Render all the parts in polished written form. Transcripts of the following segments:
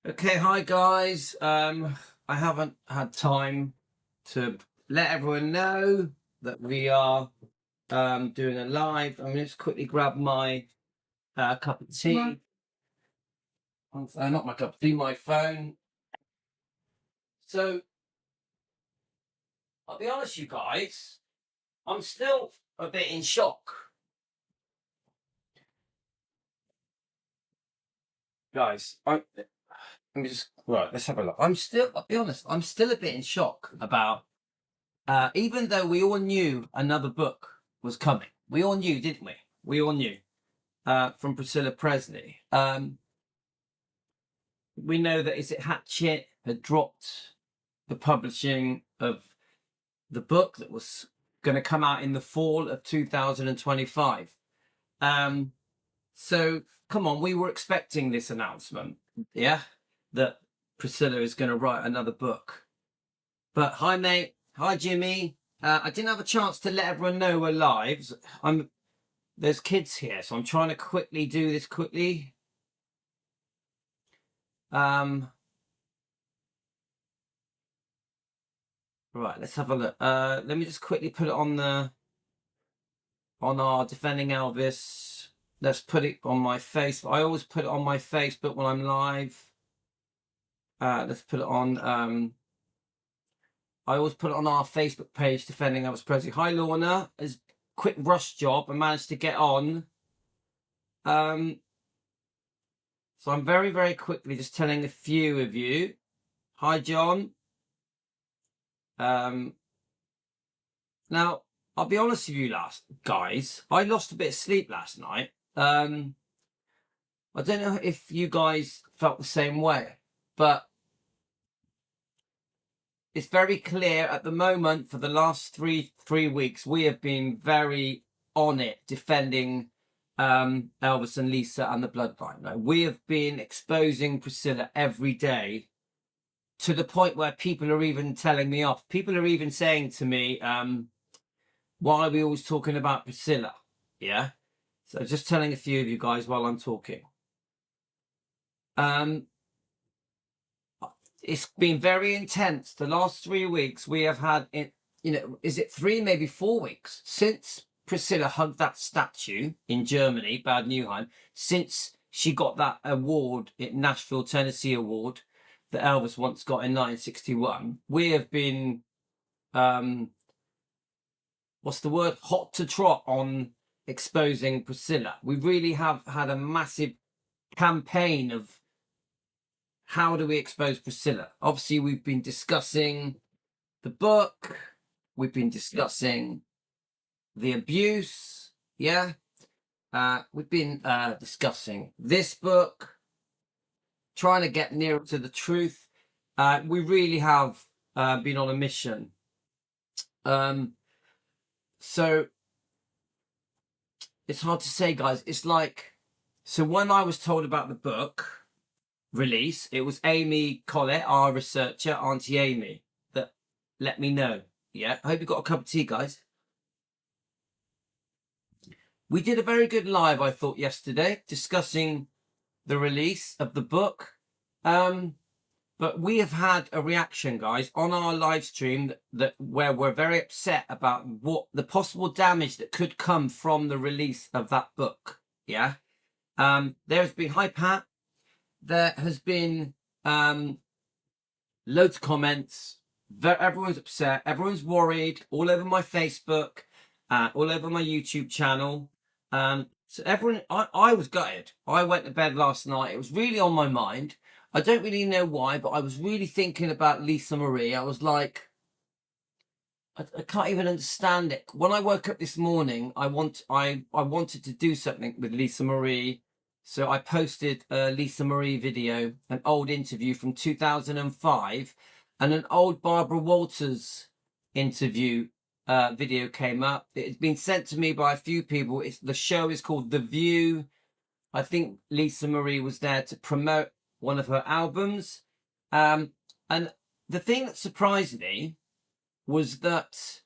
Okay, hi guys. I haven't had time to let everyone know that we are doing a live. I'm gonna just quickly grab my cup of tea. Not my cup of tea, my phone. So I'll be honest, you guys, I'm still a bit in shock. Guys, let me just let's have a look. I'll be honest, I'm still a bit in shock about even though we all knew another book was coming. We all knew, didn't we? We all knew. From Priscilla Presley. We know that is it Hatchet had dropped the publishing of the book that was going to come out in the fall of 2025. So come on, we were expecting this announcement, yeah, that Priscilla is going to write another book. But hi, mate. Hi, Jimmy. I didn't have a chance to let everyone know we're live. There's kids here, so I'm trying to quickly do this quickly. Right, let's have a look. Let me just quickly put it on our Defending Elvis. Let's put it on my Facebook. I always put it on my Facebook when I'm live. Let's put it on. I always put it on our Facebook page, Defending Elvis Presley. Hi, Lorna. As quick rush job, I managed to get on. So I'm very, very quickly just telling a few of you. Hi, John. Now, I'll be honest with you, guys. I lost a bit of sleep last night. I don't know if you guys felt the same way, but it's very clear at the moment. For the last three weeks, we have been very on it defending Elvis and Lisa and the bloodline. Now, we have been exposing Priscilla every day, to the point where people are even telling me off. People are even saying to me, why are we always talking about Priscilla? Yeah. So just telling a few of you guys while I'm talking. It's been very intense. The last 3 weeks we have had, is it 3, maybe 4 weeks since Priscilla hugged that statue in Germany, Bad Nauheim, since she got that award, Nashville, Tennessee award, that Elvis once got in 1961. We have been, what's the word? Hot to trot on exposing Priscilla. We really have had a massive campaign of how do we expose Priscilla. Obviously, we've been discussing the book. We've been discussing the abuse. Yeah. We've been discussing this book, trying to get nearer to the truth. We really have been on a mission. So it's hard to say, guys. It's like, so when I was told about the book release, it was Amy Collett, our researcher, Auntie Amy, that let me know. Yeah, I hope you got a cup of tea, guys. We did a very good live, I thought, yesterday, discussing the release of the book. But we have had a reaction, guys, on our live stream where we're very upset about what the possible damage that could come from the release of that book. Yeah. There's been, hi Pat, there has been loads of comments. Everyone's upset. Everyone's worried. All over my Facebook, all over my YouTube channel. So everyone, I was gutted. I went to bed last night. It was really on my mind. I don't really know why, but I was really thinking about Lisa Marie. I was like, I can't even understand it. When I woke up this morning, I wanted to do something with Lisa Marie. So I posted a Lisa Marie video, an old interview from 2005, and an old Barbara Walters interview video came up. It had been sent to me by a few people. The show is called The View. I think Lisa Marie was there to promote one of her albums. And the thing that surprised me was that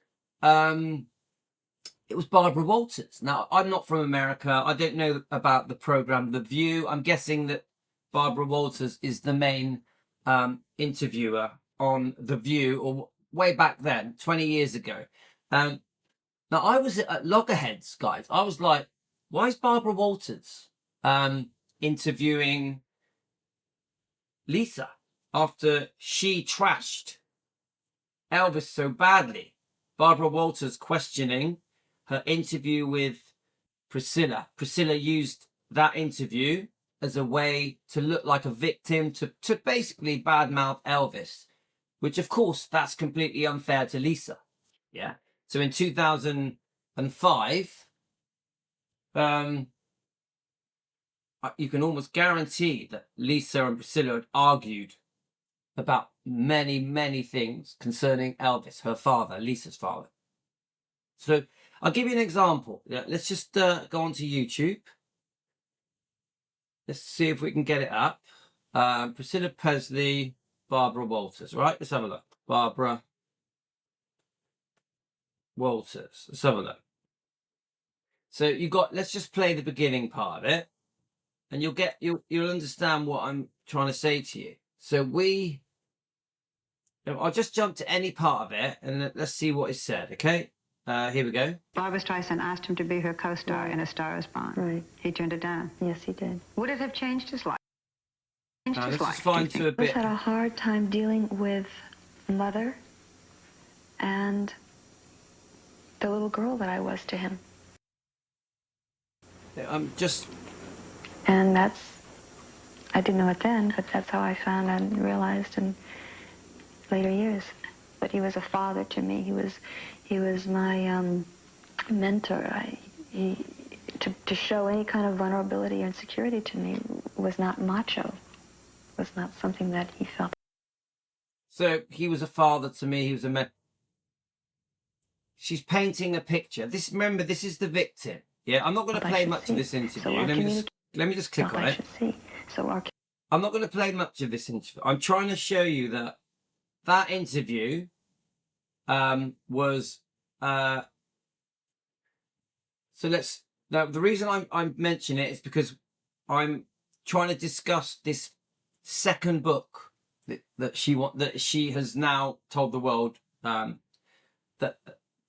it was Barbara Walters. Now, I'm not from America. I don't know about the program The View. I'm guessing that Barbara Walters is the main interviewer on The View, or way back then, 20 years ago. Now, I was at Loggerheads, guys. I was like, why is Barbara Walters interviewing Lisa after she trashed Elvis so badly? Barbara Walters questioning her interview with Priscilla. Priscilla used that interview as a way to look like a victim, to basically badmouth Elvis, which of course that's completely unfair to Lisa. Yeah. So in 2005, you can almost guarantee that Lisa and Priscilla had argued about many, many things concerning Elvis, her father, Lisa's father. So I'll give you an example. Yeah, let's just go onto YouTube. Let's see if we can get it up. Priscilla Presley, Barbara Walters, right? Let's have a look. Barbara Walters. Let's have a look. So you got, let's just play the beginning part of it, and you'll understand what I'm trying to say to you. So I'll just jump to any part of it and let's see what is said, okay? Here we go. Barbra Streisand asked him to be her co-star in A Star Is Born. Right. He turned it down. Yes, he did. Would it have changed his life? This is fine to a He bit. had a hard time dealing with mother and the little girl that I was to him. I'm just... And I didn't know it then, but that's how I found and realized in later years. But he was a father to me. He was my mentor. To show any kind of vulnerability or insecurity to me was not macho. Was not something that he felt. So he was a father to me. He was a mentor. She's painting a picture. Remember, this is the victim. Yeah, I'm not going to play much of this interview. So let me just click on it. I'm not going to play much of this interview. I'm trying to show you that interview was so now the reason I'm mentioning it is because I'm trying to discuss this second book that she has now told the world that,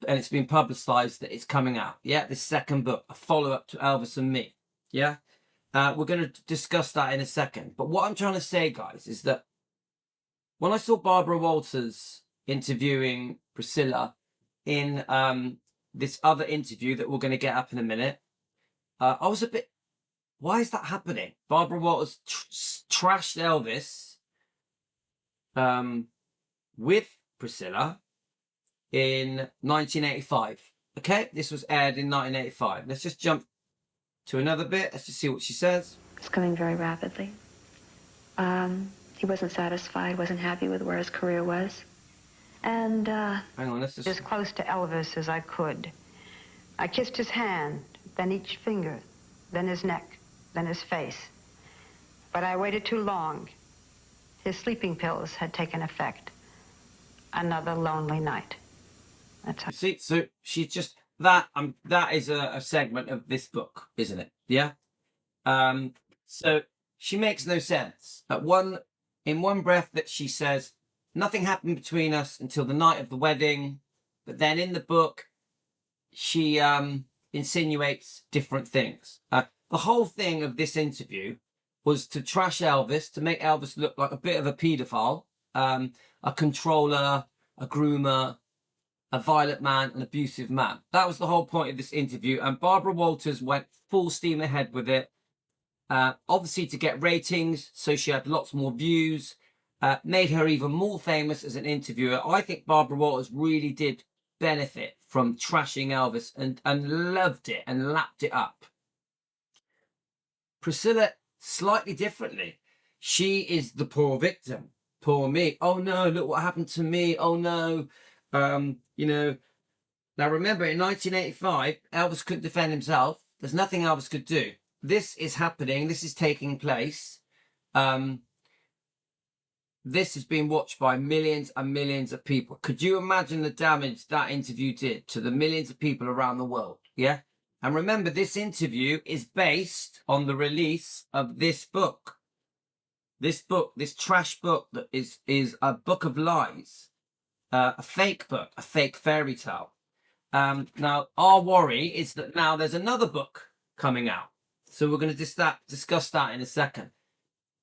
and it's been publicized that it's coming out. Yeah, this second book, a follow-up to Elvis and Me. Yeah, we're going to discuss that in a second. But what I'm trying to say, guys, is that when I saw Barbara Walters interviewing Priscilla in this other interview that we're going to get up in a minute, I was a bit, why is that happening? Barbara Walters trashed Elvis with Priscilla in 1985. Okay, this was aired in 1985. Let's just jump to another bit. Let's just see what she says. It's coming very rapidly. He wasn't satisfied, wasn't happy with where his career was. And, hang on, let's just... As close to Elvis as I could. I kissed his hand, then each finger, then his neck, then his face. But I waited too long. His sleeping pills had taken effect. Another lonely night. That's how... See, so she's just... that is a segment of this book, isn't it? Yeah? So she makes no sense. In one breath that she says, nothing happened between us until the night of the wedding. But then in the book, she insinuates different things. The whole thing of this interview was to trash Elvis, to make Elvis look like a bit of a paedophile, a controller, a groomer, a violent man, an abusive man. That was the whole point of this interview. And Barbara Walters went full steam ahead with it. Obviously to get ratings, so she had lots more views, made her even more famous as an interviewer. I think Barbara Walters really did benefit from trashing Elvis and loved it and lapped it up. Priscilla, slightly differently. She is the poor victim. Poor me. Oh no, look what happened to me. Oh no. Now remember, in 1985, Elvis couldn't defend himself. There's nothing Elvis could do. This is happening. This is taking place. This has been watched by millions and millions of people. Could you imagine the damage that interview did to the millions of people around the world? Yeah. And remember, this interview is based on the release of this book. This book, this trash book that is a book of lies, a fake book, a fake fairy tale. Now, our worry is that now there's another book coming out. So we're going to discuss that in a second.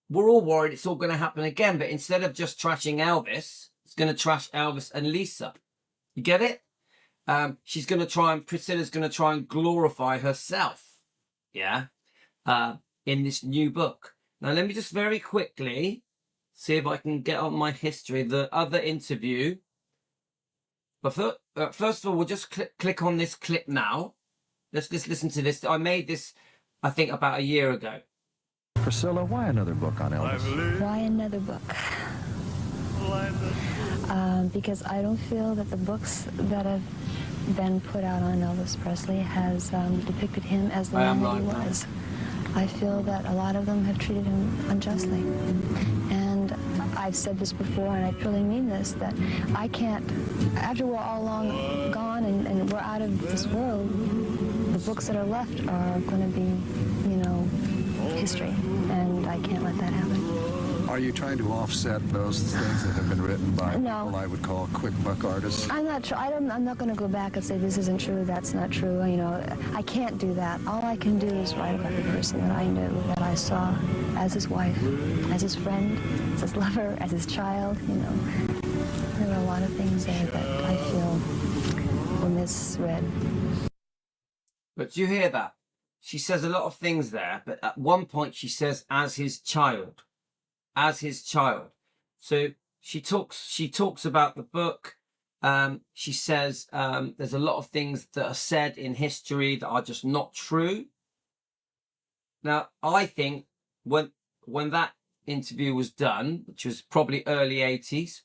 We're all worried it's all going to happen again, but instead of just trashing Elvis, it's going to trash Elvis and Lisa. You get it? Priscilla's going to try and glorify herself. Yeah. In this new book. Now, let me just very quickly see if I can get on my history, the other interview. But first of all, we'll just click on this clip now. Let's listen to this. I made this, I think, about a year ago. Priscilla, why another book on Elvis? Why another book? Because I don't feel that the books that have been put out on Elvis Presley has depicted him as the man that he was. I feel that a lot of them have treated him unjustly. And I've said this before, and I truly mean this, that I can't, after we're all long gone and we're out of this world, the books that are left are going to be, you know, history, and I can't let that happen. Are you trying to offset those things that have been written by people I would call quick buck artists? I'm not sure. I'm not going to go back and say this isn't true, that's not true. You know, I can't do that. All I can do is write about the person that I knew, that I saw as his wife, as his friend, as his lover, as his child. You know, there are a lot of things there that I feel were misread. But do you hear that? She says a lot of things there, but at one point she says, as his child. As his child. So she talks about the book. She says there's a lot of things that are said in history that are just not true. Now, I think when that interview was done, which was probably early 80s,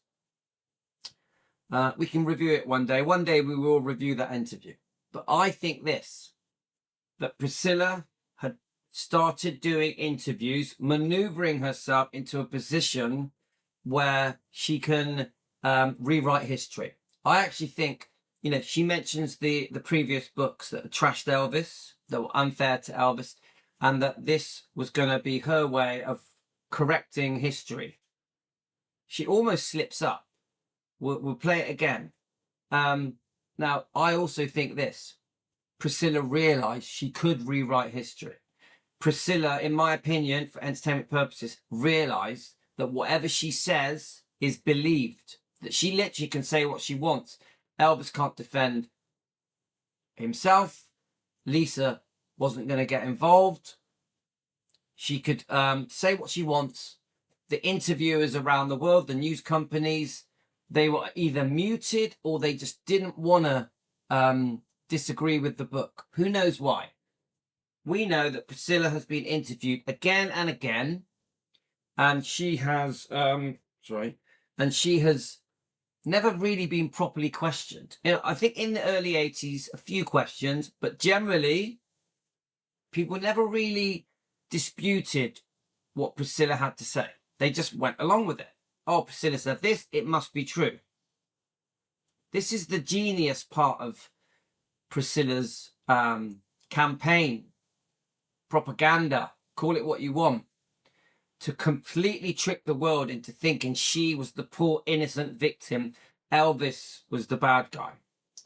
we can review it one day. One day we will review that interview. But I think that Priscilla had started doing interviews, maneuvering herself into a position where she can rewrite history. I actually think, you know, she mentions the previous books that trashed Elvis, that were unfair to Elvis, and that this was going to be her way of correcting history. She almost slips up. We'll play it again. Now, I also think this. Priscilla realized she could rewrite history. Priscilla, in my opinion, for entertainment purposes, realized that whatever she says is believed, that she literally can say what she wants. Elvis can't defend himself. Lisa wasn't going to get involved. She could say what she wants. The interviewers around the world, the news companies, they were either muted or they just didn't want to disagree with the book. Who knows why? We know that Priscilla has been interviewed again and again, and she has never really been properly questioned. You know, I think in the early 80s, a few questions, but generally, people never really disputed what Priscilla had to say. They just went along with it. Oh, Priscilla said this, it must be true. This is the genius part of Priscilla's campaign, propaganda, call it what you want, to completely trick the world into thinking she was the poor innocent victim, Elvis was the bad guy.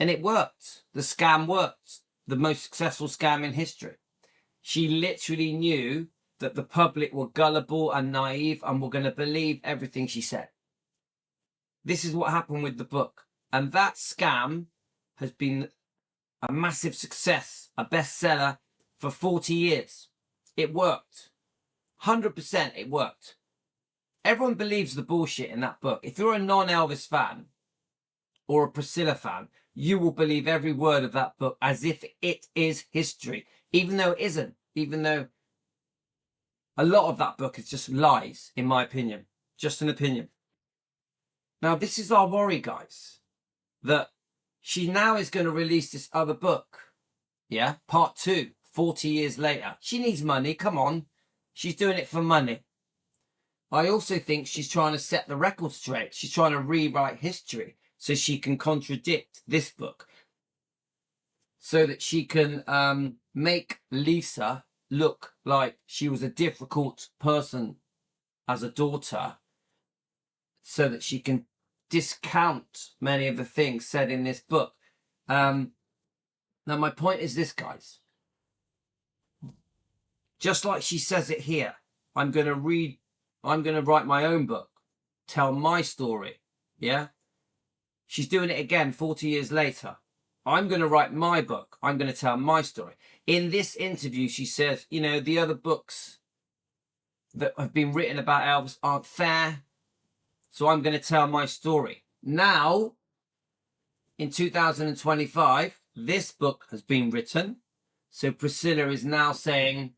And it worked. The scam worked. The most successful scam in history. She literally knew that the public were gullible and naive and were going to believe everything she said. This is what happened with the book. And that scam has been a massive success, a bestseller for 40 years. It worked. 100% it worked. Everyone believes the bullshit in that book. If you're a non-Elvis fan or a Priscilla fan, you will believe every word of that book as if it is history, even though it isn't, even though a lot of that book is just lies, in my opinion. Just an opinion. Now, this is our worry, guys, that she now is going to release this other book. Yeah, part 2, 40 years later. She needs money, come on. She's doing it for money. I also think she's trying to set the record straight. She's trying to rewrite history so she can contradict this book. So that she can make Lisa look like she was a difficult person as a daughter so that she can discount many of the things said in this book. Now, my point is this, guys. Just like she says it here, I'm going to write my own book, tell my story. Yeah? She's doing it again 40 years later. I'm going to write my book. I'm going to tell my story. In this interview, she says, you know, the other books that have been written about Elvis aren't fair. So I'm going to tell my story. Now, in 2025, this book has been written. So Priscilla is now saying,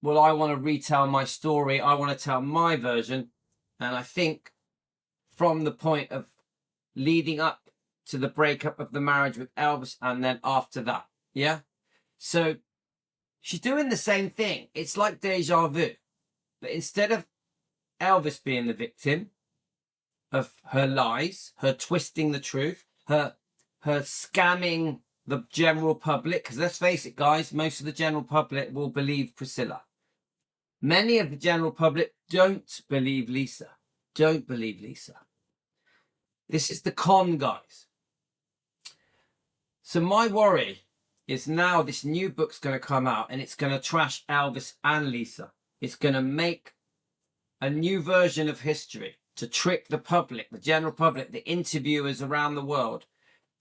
well, I want to retell my story. I want to tell my version. And I think from the point of leading up to the breakup of the marriage with Elvis and then after that, yeah? So she's doing the same thing. It's like deja vu. But instead of Elvis being the victim of her lies, her twisting the truth, her scamming the general public, because let's face it, guys, most of the general public will believe Priscilla. Many of the general public don't believe Lisa. Don't believe Lisa. This is the con, guys. So my worry is now this new book's going to come out and it's going to trash Elvis and Lisa. It's going to make a new version of history to trick the public, the general public, the interviewers around the world,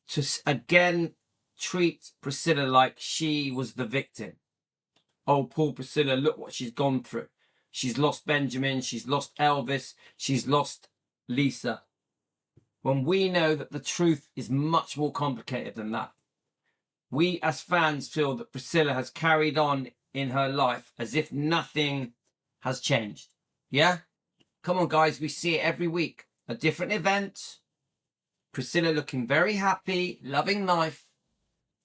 to again treat Priscilla like she was the victim. Oh, poor Priscilla, look what she's gone through. She's lost Benjamin, she's lost Elvis, she's lost Lisa. When we know that the truth is much more complicated than that. We as fans feel that Priscilla has carried on in her life as if nothing has changed. Yeah? Come on, guys, we see it every week. A different event. Priscilla looking very happy, loving life,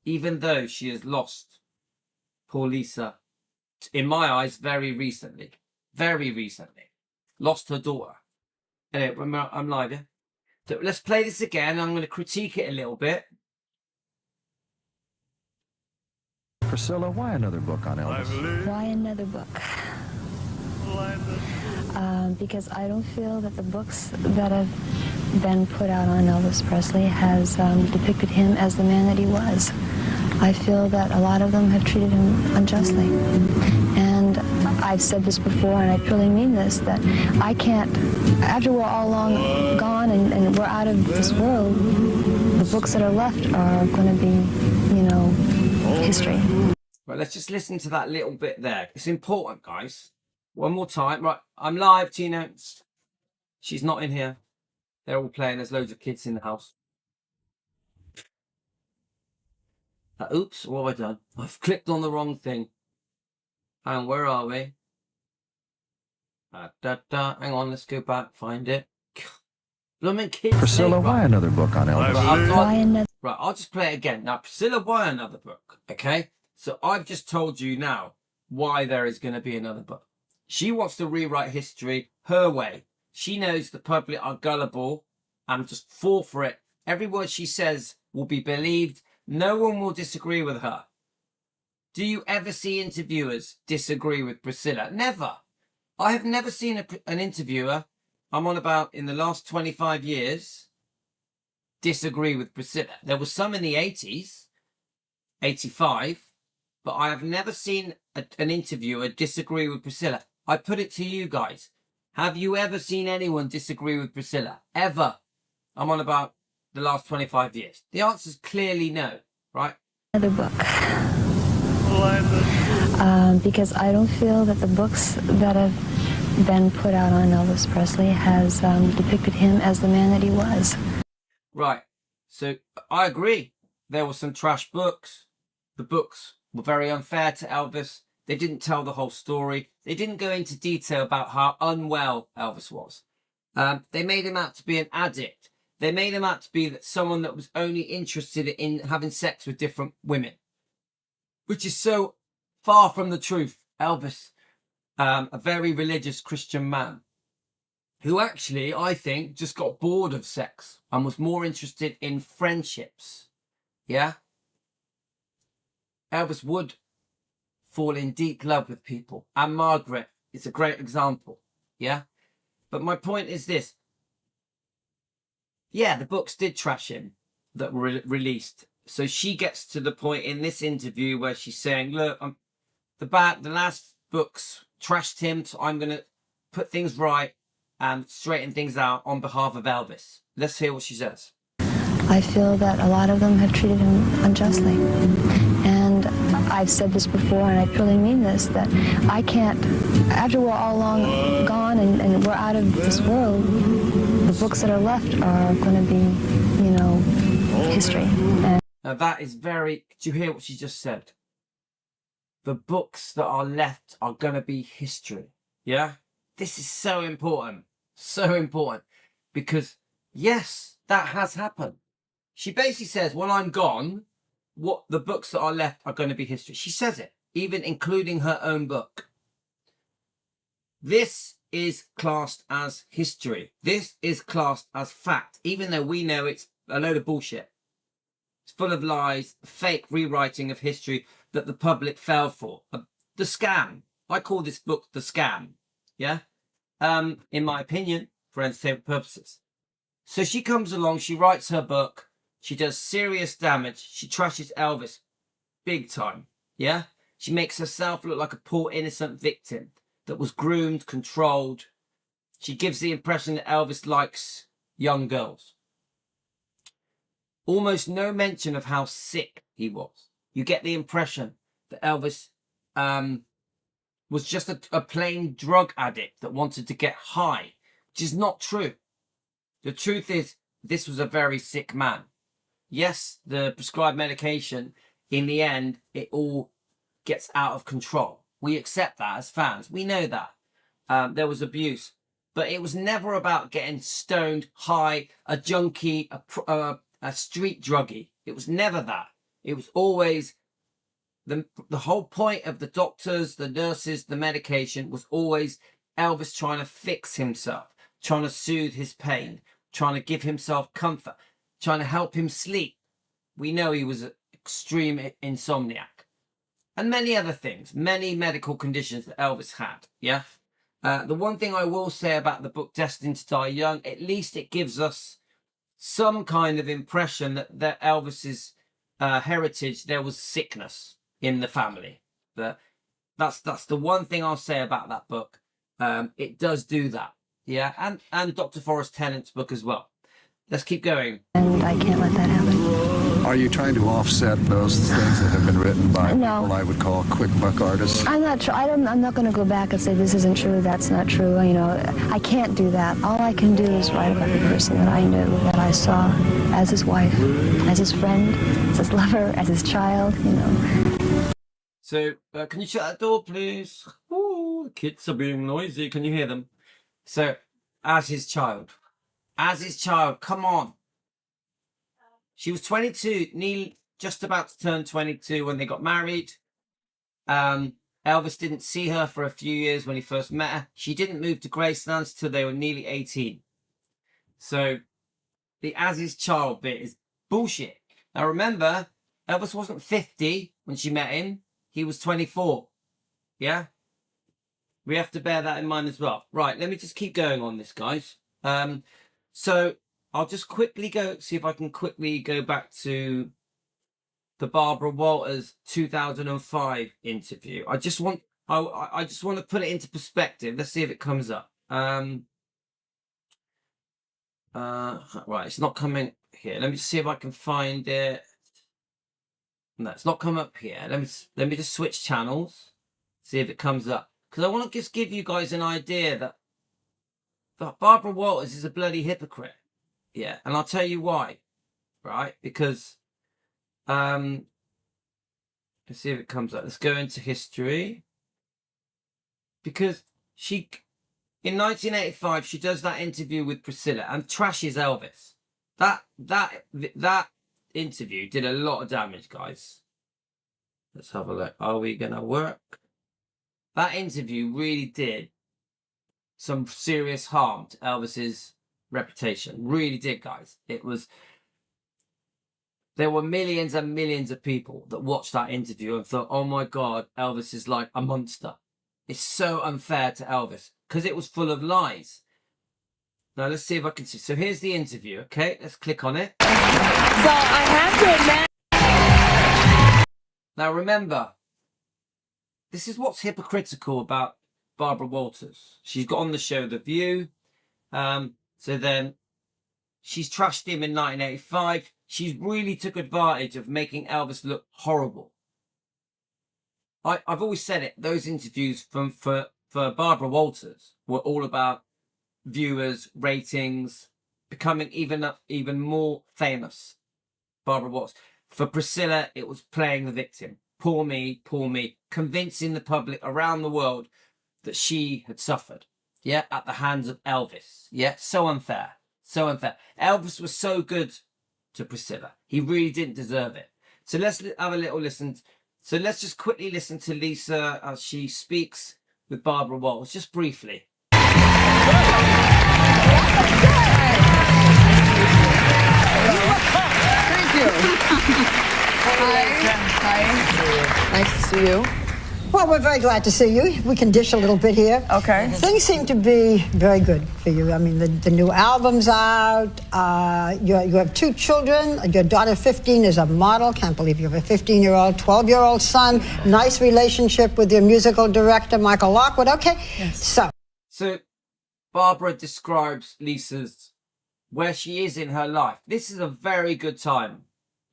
even though she has lost poor Lisa, in my eyes, very recently. Very recently. Lost her daughter. Anyway, I'm live, yeah? So let's play this again. I'm going to critique it a little bit. Priscilla, why another book on Elvis? Why another book? Because I don't feel that the books that have been put out on Elvis Presley has depicted him as the man that he was. I feel that a lot of them have treated him unjustly. And I've said this before, and I truly mean this, that I can't, after we're all long gone and we're out of this world, the books that are left are going to be, you know, history. Right, let's just listen to that little bit there. It's important, guys. One more time. Right, I'm live, Tina. She's not in here. They're all playing. There's loads of kids in the house. Oops, what have I done? I've clicked on the wrong thing. And where are we? Hang on, let's go back, find it. Blooming kids. Priscilla, right. why another book on Elvis? Right, I'll just play it again. Now, Priscilla, why another book? Okay? So I've just told you now why there is going to be another book. She wants to rewrite history her way. She knows the public are gullible and just fall for it. Every word she says will be believed. No one will disagree with her. Do you ever see interviewers disagree with Priscilla? Never. I have never seen an interviewer, I'm on about in the last 25 years, disagree with Priscilla. There was some in the 80s, 85, but I have never seen an interviewer disagree with Priscilla. I put it to you guys. Have you ever seen anyone disagree with Priscilla? Ever? I'm on about the last 25 years. The answer is clearly no, right? Another book. Because I don't feel that the books that have been put out on Elvis Presley has depicted him as the man that he was. Right. So I agree. There were some trash books. The books were very unfair to Elvis. They didn't tell the whole story. They didn't go into detail about how unwell Elvis was. They made him out to be an addict. They made him out to be someone that was only interested in having sex with different women, which is so far from the truth. Elvis, a very religious Christian man, who actually, I think, just got bored of sex and was more interested in friendships. Yeah? Elvis would fall in deep love with people. And Margaret is a great example. Yeah. But my point is this. Yeah, the books did trash him that were released. So she gets to the point in this interview where she's saying, look, the last books trashed him, so I'm going to put things right and straighten things out on behalf of Elvis. Let's hear what she says. I feel that a lot of them have treated him unjustly. And I've said this before, and I truly mean this, that I can't, after we're all long gone and we're out of this world, the books that are left are going to be, you know, history. And now that is very, do you hear what she just said? The books that are left are going to be history. Yeah? This is so important. So important. Because, yes, that has happened. She basically says, when I'm gone, what the books that are left are going to be history. She says it, even including her own book. This is classed as history. This is classed as fact, even though we know it's a load of bullshit. It's full of lies, fake rewriting of history that the public fell for. The scam. I call this book the scam. Yeah? In my opinion, for entertainment purposes. So she comes along, she writes her book, she does serious damage, she trashes Elvis big time. Yeah? She makes herself look like a poor innocent victim that was groomed, controlled. She gives the impression that Elvis likes young girls. Almost no mention of how sick he was. You get the impression that Elvis was just a plain drug addict that wanted to get high, which is not true. The truth is, this was a very sick man. Yes, the prescribed medication, in the end, it all gets out of control. We accept that as fans. We know that. There was abuse. But it was never about getting stoned, high, a junkie, a street druggie. It was never that. It was always the whole point of the doctors, the nurses, the medication was always Elvis trying to fix himself, trying to soothe his pain, trying to give himself comfort, trying to help him sleep. We know he was an extreme insomniac. And many other things, many medical conditions that Elvis had, yeah? The one thing I will say about the book Destined to Die Young, at least it gives us some kind of impression that Elvis's heritage, there was sickness in the family. That's the one thing I'll say about that book. It does do that, yeah? And Dr. Forrest Tennant's book as well. Let's keep going. and I can't let that happen. Are you trying to offset those things that have been written by No. people I would call quick buck artists? I'm not. I'm not going to go back and say this isn't true. That's not true. You know, I can't do that. All I can do is write about the person that I knew, that I saw, as his wife, as his friend, as his lover, as his child. You know. So, can you shut that door, please? Ooh, the kids are being noisy. Can you hear them? So, as his child. As his child, come on. She was 22, nearly just about to turn 22 when they got married. Elvis didn't see her for a few years when he first met her. She didn't move to Graceland till they were nearly 18. So, the as his child bit is bullshit. Now remember, Elvis wasn't 50 when she met him. He was 24. Yeah? We have to bear that in mind as well. Right, let me just keep going on this, guys. So I'll just quickly see if I can quickly go back to the Barbara Walters 2005 interview. I just want to put it into perspective. Let's see if it comes up. Right, it's not coming here. Let me just see if I can find it. No, it's not come up here. Let me just switch channels, see if it comes up. Because I want to just give you guys an idea that Barbara Walters is a bloody hypocrite. Yeah, and I'll tell you why. Right? Because let's see if it comes up. Let's go into history. Because in 1985 she does that interview with Priscilla and trashes Elvis. That interview did a lot of damage, guys. Let's have a look. Are we gonna work? That interview really did some serious harm to Elvis's reputation. Really did, guys. There were millions and millions of people that watched that interview and thought, oh my God, Elvis is like a monster. It's so unfair to Elvis. because it was full of lies. Now let's see if I can see. So here's the interview. Okay, let's click on it. So I have to imagine. Now remember, this is what's hypocritical about Barbara Walters. She's got on the show The View. So then she's trashed him in 1985. She really took advantage of making Elvis look horrible. I've always said it. Those interviews for Barbara Walters were all about viewers, ratings, becoming even more famous. Barbara Walters. For Priscilla, it was playing the victim. Poor me, convincing the public around the world that she had suffered, yeah, at the hands of Elvis. Yeah, so unfair. So unfair. Elvis was so good to Priscilla. He really didn't deserve it. So let's have a little listen. So let's just quickly listen to Lisa as she speaks with Barbara Walters, just briefly. Thank you. Hi. Nice to see you. Well, we're very glad to see you. We can dish a little bit here. Okay. Things seem to be very good for you. I mean, the new album's out. You have 2 children. Your daughter, 15, is a model. Can't believe you have a 15-year-old, 12-year-old son. Nice relationship with your musical director, Michael Lockwood. Okay. Yes. So Barbara describes Lisa's where she is in her life. This is a very good time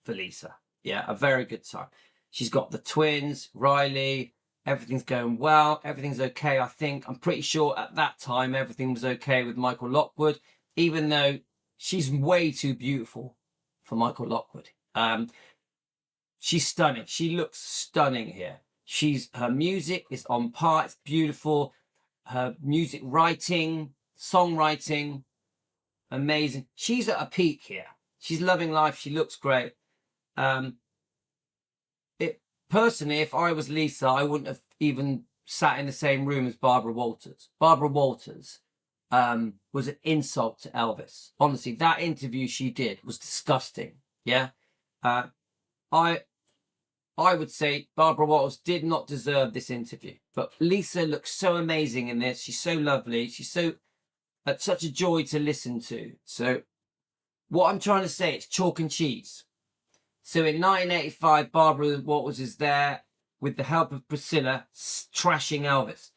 for Lisa. Yeah, a very good time. She's got the twins, Riley. Everything's going well. Everything's okay, I think. I'm pretty sure at that time everything was okay with Michael Lockwood, even though she's way too beautiful for Michael Lockwood. She's stunning. She looks stunning here. Her music is on par. It's beautiful. Her music writing, songwriting, amazing. She's at a peak here. She's loving life. She looks great. Personally, if I was Lisa, I wouldn't have even sat in the same room as Barbara Walters. Barbara Walters was an insult to Elvis. Honestly, that interview she did was disgusting. Yeah, I would say Barbara Walters did not deserve this interview. But Lisa looks so amazing in this. She's so lovely. She's such a joy to listen to. So what I'm trying to say, it's chalk and cheese. So in 1985, Barbara Walters is there with the help of Priscilla, trashing Elvis.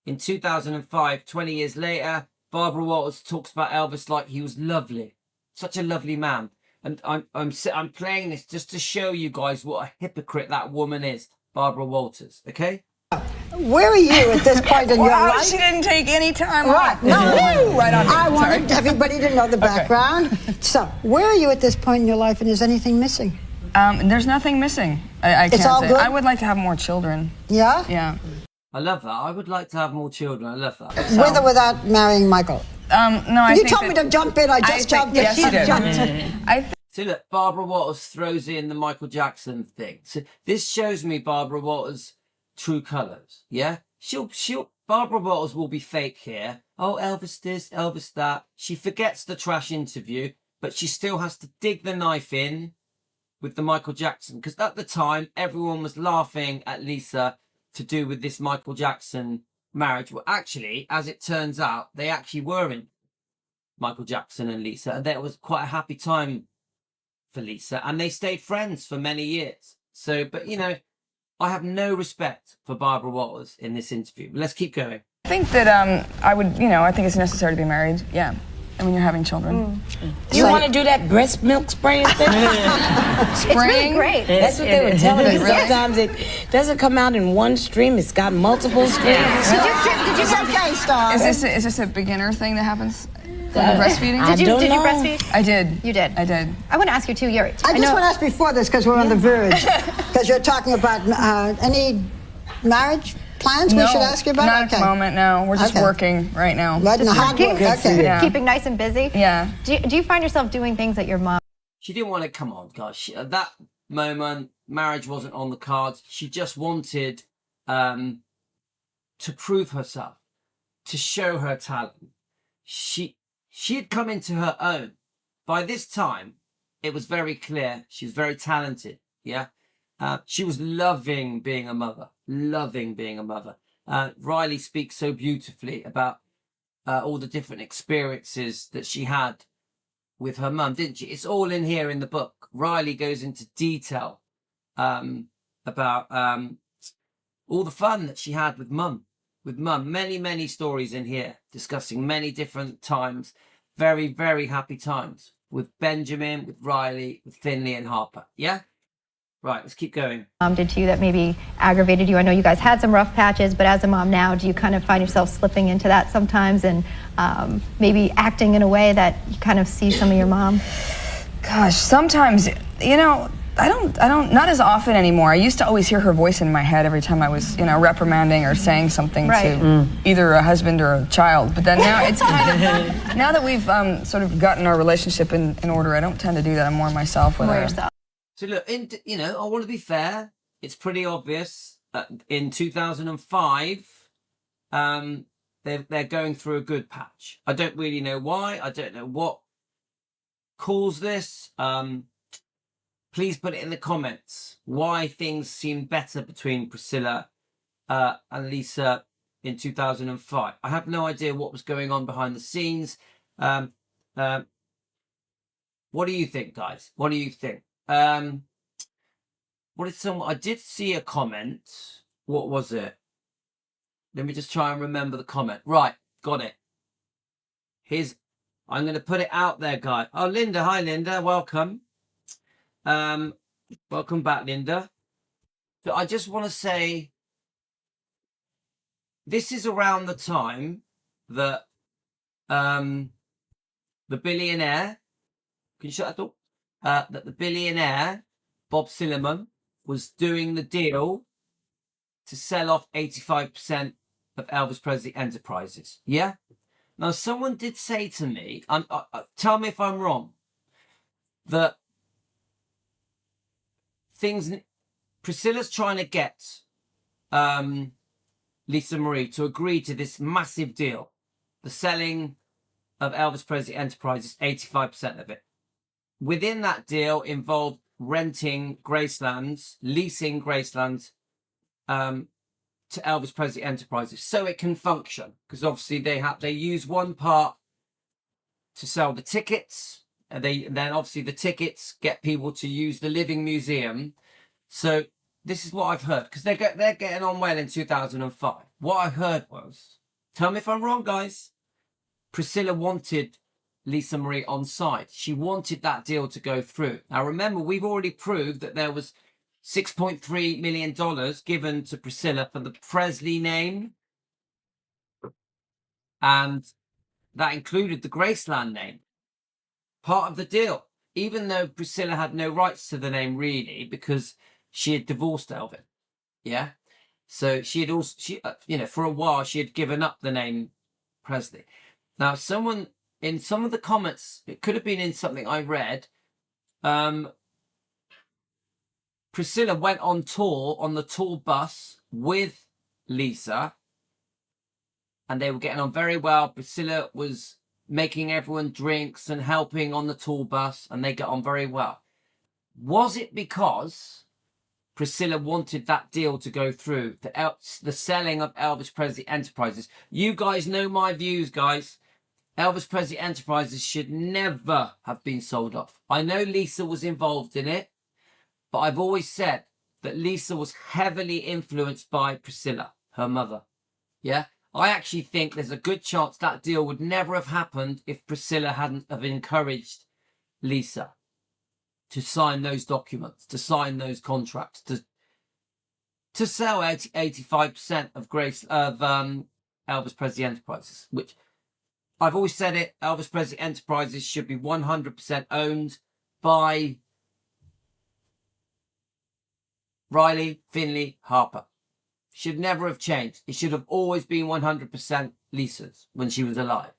In 2005, 20 years later, Barbara Walters talks about Elvis like he was lovely. Such a lovely man. And I'm playing this just to show you guys what a hypocrite that woman is, Barbara Walters, okay? where are you at this point in your life? She didn't take any time Right. off. No, Right on. I wanted everybody to know the background. So, where are you at this point in your life, and is anything missing? There's nothing missing. I can't all say. good? I would like to have more children. Yeah? Yeah. I love that. I would like to have more children. I love that. With or without marrying Michael? No, I You think told me to jump in. I just jumped in. Yes, you did. Jumped in. So look, Barbara Walters throws in the Michael Jackson thing. So this shows me Barbara Walters' true colours. Yeah, Barbara Walters will be fake here. Oh, Elvis this, Elvis that. She forgets the trash interview, but she still has to dig the knife in with the Michael Jackson, because at the time everyone was laughing at Lisa to do with this Michael Jackson marriage. Well, actually, as it turns out, they actually were in, Michael Jackson and Lisa, and that was quite a happy time for Lisa, and they stayed friends for many years. So, but you know, I have no respect for Barbara Walters in this interview. But let's keep going. I think that I would, I think it's necessary to be married. Yeah. And when you're having children. Do you want to do that breast milk spraying thing? It's really great. That's what they were telling me. Sometimes it doesn't come out in one stream. It's got multiple streams. Did you say okay, Star? Is this a beginner thing that happens? Breastfeeding? I don't Did you know. breastfeed? I did. You did? I did. I want to ask you too, Yuri. I just want to ask before this, because we're on the verge. Because you're talking about any marriage plans we should ask you about? Not at the moment, no. We're just working right now. Right in the hard work. Okay. Yeah. Keeping nice and busy? Yeah. Do you find yourself doing things that your mom... She didn't want to, come on, guys. At that moment, marriage wasn't on the cards. She just wanted to prove herself, to show her talent. She had come into her own. By this time, it was very clear she was very talented, yeah? She was loving being a mother, Riley speaks so beautifully about all the different experiences that she had with her mum, didn't she? It's all in here in the book. Riley goes into detail about all the fun that she had with mum. Many stories in here discussing many different times, very, very happy times with Benjamin, with Riley, with Finley and Harper. Yeah? Right, let's keep going. Did to you that maybe aggravated you? I know you guys had some rough patches, but as a mom now, do you kind of find yourself slipping into that sometimes and maybe acting in a way that you kind of see some of your mom? Gosh, sometimes, you know, I don't, not as often anymore. I used to always hear her voice in my head every time I was, you know, reprimanding or saying something to either a husband or a child. But then now it's kind of, now that we've sort of gotten our relationship in order, I don't tend to do that. I'm more myself with her. So look, you know, I want to be fair. It's pretty obvious that in 2005, they're going through a good patch. I don't really know why. I don't know what caused this. Please put it in the comments why things seemed better between Priscilla and Lisa in 2005. I have no idea what was going on behind the scenes. What do you think, guys? What do you think? What did someone? I did see a comment. What was it? Let me just try and remember the comment. Right, got it. I'm going to put it out there, guys. Oh, Linda. Hi, Linda. Welcome. Welcome back, Linda. So I just want to say, this is around the time that the billionaire, can you shut that door? That the billionaire Bob Silliman was doing the deal to sell off 85% of Elvis Presley Enterprises. Yeah. Now, someone did say to me, tell me if I'm wrong, that Priscilla's trying to get Lisa Marie to agree to this massive deal, the selling of Elvis Presley Enterprises, 85% of it. Within that deal involved renting Gracelands, leasing Gracelands to Elvis Presley Enterprises so it can function, because obviously they use one part to sell the tickets, and then obviously the tickets get people to use the Living Museum. So this is what I've heard, because they're getting on well in 2005. What I heard was, tell me if I'm wrong, guys, Priscilla wanted Lisa Marie on side. She wanted that deal to go through. Now remember, we've already proved that there was $6.3 million given to Priscilla for the Presley name, and that included the Graceland name. Part of the deal, even though Priscilla had no rights to the name really, because she had divorced Elvis. Yeah. So she had also, you know, for a while she had given up the name Presley. Now, someone in some of the comments, it could have been in something I read, Priscilla went on tour on the tour bus with Lisa, and they were getting on very well. Priscilla was making everyone drinks and helping on the tour bus, and they got on very well. Was it because Priscilla wanted that deal to go through, the selling of Elvis Presley Enterprises? You guys know my views, guys. Elvis Presley Enterprises should never have been sold off. I know Lisa was involved in it, but I've always said that Lisa was heavily influenced by Priscilla, her mother. Yeah? I actually think there's a good chance that deal would never have happened if Priscilla hadn't have encouraged Lisa to sign those documents, to sign those contracts, to sell 85% of Elvis Presley Enterprises, which I've always said it, Elvis Presley Enterprises should be 100% owned by Riley, Finley, Harper. Should never have changed. It should have always been 100% Lisa's when she was alive.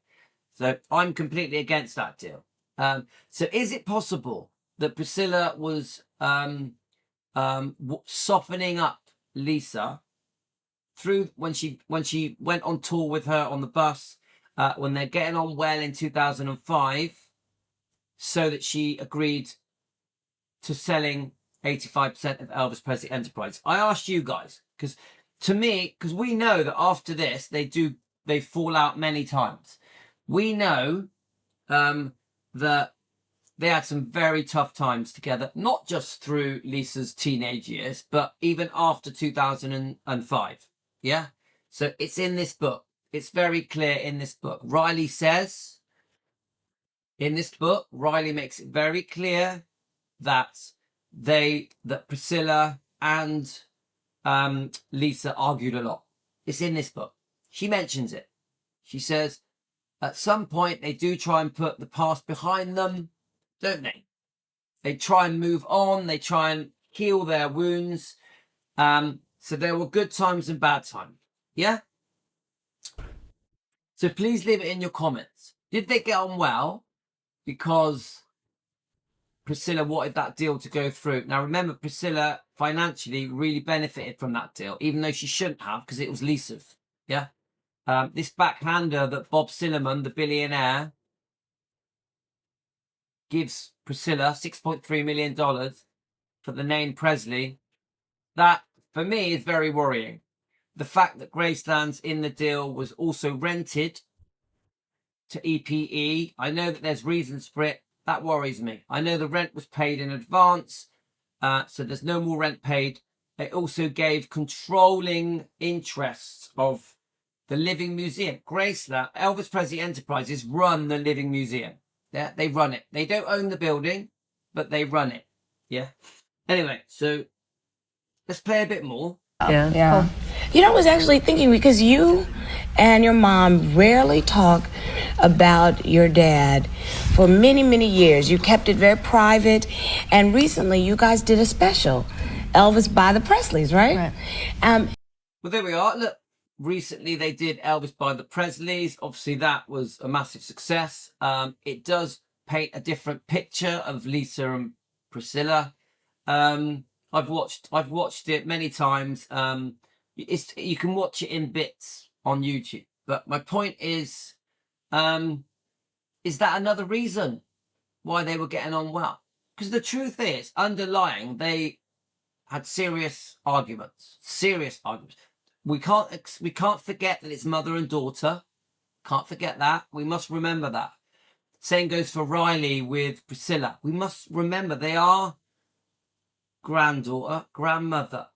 So I'm completely against that deal. So is it possible that Priscilla was softening up Lisa through when she went on tour with her on the bus, when they're getting on well in 2005, so that she agreed to selling 85% of Elvis Presley Enterprise? I asked you guys, because to me, because we know that after this, they fall out many times. We know that they had some very tough times together, not just through Lisa's teenage years, but even after 2005. Yeah? So it's in this book. It's very clear in this book. Riley says, in this book, Riley makes it very clear that Priscilla and Lisa argued a lot. It's in this book. She mentions it. She says, at some point, they do try and put the past behind them, don't they? They try and move on. They try and heal their wounds. So there were good times and bad times. Yeah? So please leave it in your comments. Did they get on well? Because Priscilla wanted that deal to go through. Now, remember, Priscilla financially really benefited from that deal, even though she shouldn't have, because it was Lisa's. Yeah? This backhander that Bob Silliman, the billionaire, gives Priscilla $6.3 million for the name Presley, that, for me, is very worrying. The fact that Graceland's in the deal was also rented to EPE, I know that there's reasons for it. That worries me. I know the rent was paid in advance, so there's no more rent paid. It also gave controlling interests of the Living Museum. Graceland, Elvis Presley Enterprises run the Living Museum. Yeah, they run it. They don't own the building, but they run it. Yeah. Anyway, so let's play a bit more. Yeah. You know, I was actually thinking, because you and your mom rarely talk about your dad for many, many years. You kept it very private, and recently you guys did a special, Elvis by the Presleys, right? Well, there we are. Look, recently they did Elvis by the Presleys. Obviously, that was a massive success. It does paint a different picture of Lisa and Priscilla. I've watched it many times. You can watch it in bits on YouTube. But my point is that another reason why they were getting on well? Because the truth is, underlying, they had serious arguments. We can't forget that it's mother and daughter. Can't forget that. We must remember that. Same goes for Riley with Priscilla. We must remember they are granddaughter, grandmother.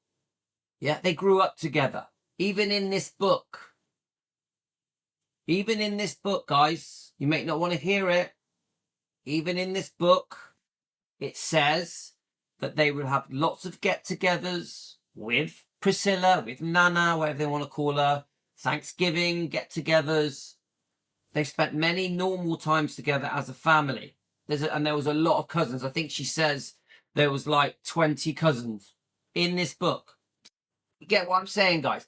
Yeah, they grew up together. Even in this book, guys, you may not want to hear it. Even in this book, it says that they would have lots of get-togethers with Priscilla, with Nana, whatever they want to call her, Thanksgiving get-togethers. They spent many normal times together as a family. And there was a lot of cousins. I think she says there was like 20 cousins in this book. You get what I'm saying, guys?